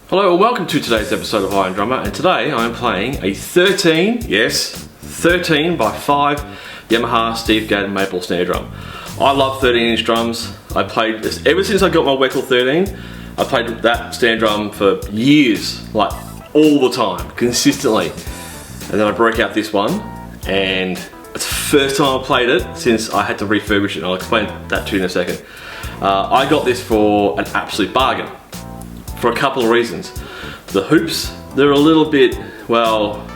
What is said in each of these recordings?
Hello and welcome to today's episode of Iron Drummer, and today I'm playing a 13 by 5 Yamaha Steve Gadd maple snare drum. I love 13-inch drums. I played this ever since I got my Weckl 13. I played that snare drum for years, like all the time, consistently. And then I broke out this one, and it's the first time I played it since I had to refurbish it, and I'll explain that to you in a second. I got this for an absolute bargain. For a couple of reasons. The hoops, they're a little bit, well,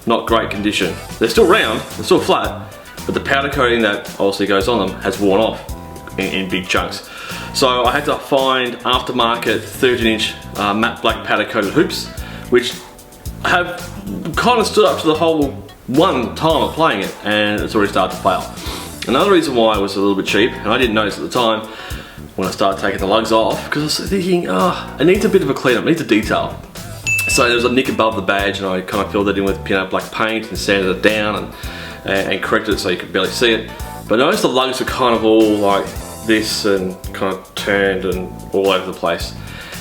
not great condition. They're still round, they're still flat, but the powder coating that obviously goes on them has worn off in big chunks. So I had to find aftermarket 13-inch matte black powder coated hoops, which have kind of stood up to the whole one time of playing it, and it's already started to fail. Another reason why it was a little bit cheap, and I didn't notice at the time, when I started taking the lugs off, because I was thinking, it needs a bit of a cleanup, it needs a detail. So there was a nick above the badge, and I kind of filled it in with black paint and sanded it down and corrected it so you could barely see it. But I noticed the lugs were kind of all like this and kind of turned and all over the place.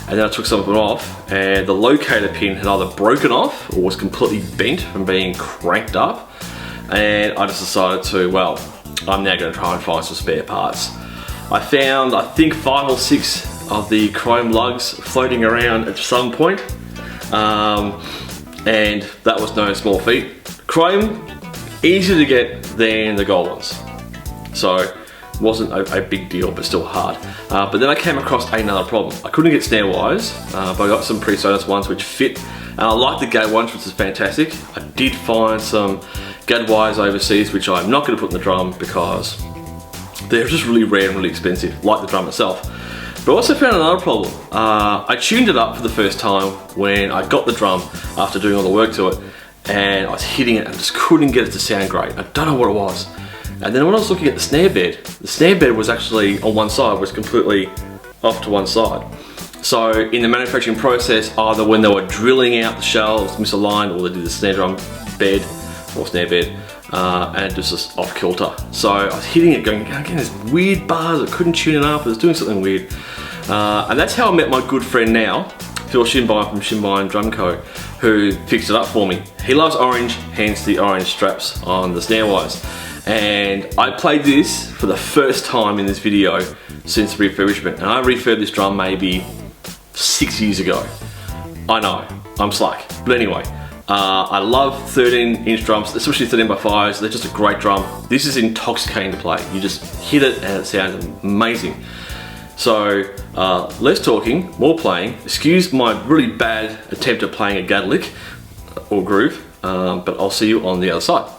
And then I took some of them off, and the locator pin had either broken off or was completely bent from being cranked up. And I just decided to, well, I'm now going to try and find some spare parts. I found, I think, 5 or 6 of the chrome lugs floating around at some point, and that was no small feat. Chrome, easier to get than the gold ones, so it wasn't a big deal, but still hard. But then I came across another problem. I couldn't get snare wires, but I got some Presonus ones which fit, and I like the Gadd ones, which is fantastic. I did find some Gadd wires overseas, which I'm not going to put in the drum because they're just really rare and really expensive, like the drum itself. But I also found another problem. I tuned it up for the first time when I got the drum after doing all the work to it, and I was hitting it and just couldn't get it to sound great. I don't know what it was. And then when I was looking at the snare bed was actually on one side, was completely off to one side. So in the manufacturing process, either when they were drilling out the shells misaligned, or they did the snare drum bed or snare bed, and it was just off kilter. So I was hitting it going, getting these weird bars, I couldn't tune it up, it was doing something weird. And that's how I met my good friend now, Phil Shinbine from Shinbine Drum Co, who fixed it up for me. He loves orange, hence the orange straps on the snare wires. And I played this for the first time in this video since refurbishment, and I refurbed this drum maybe 6 years ago. I know, I'm slack, but anyway. I love 13-inch drums, especially 13 by 5s. They're just a great drum. This is intoxicating to play. You just hit it and it sounds amazing. So less talking, more playing. Excuse my really bad attempt at playing a Gadd lick or groove, but I'll see you on the other side.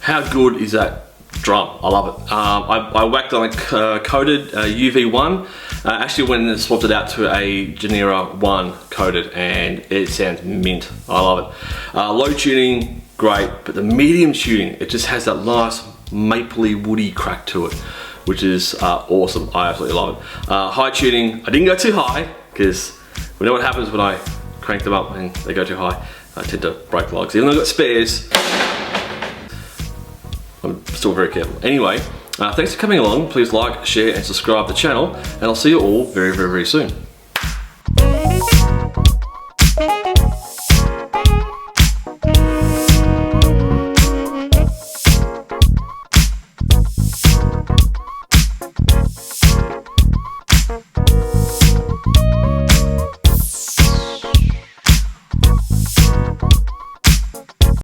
how good is that drum? I love it. I whacked on a coated UV1. Actually went and swapped it out to a Genera 1 coated, and it sounds mint. I love it. Low tuning, great, but the medium tuning, it just has that nice mapley woody crack to it, which is awesome. I absolutely love it. High tuning, I didn't go too high, because we know what happens when I crank them up and they go too high. I tend to break logs. Even though I've got spares, I'm still very careful. Anyway, thanks for coming along. Please like, share, and subscribe to the channel, and I'll see you all very, very, very soon.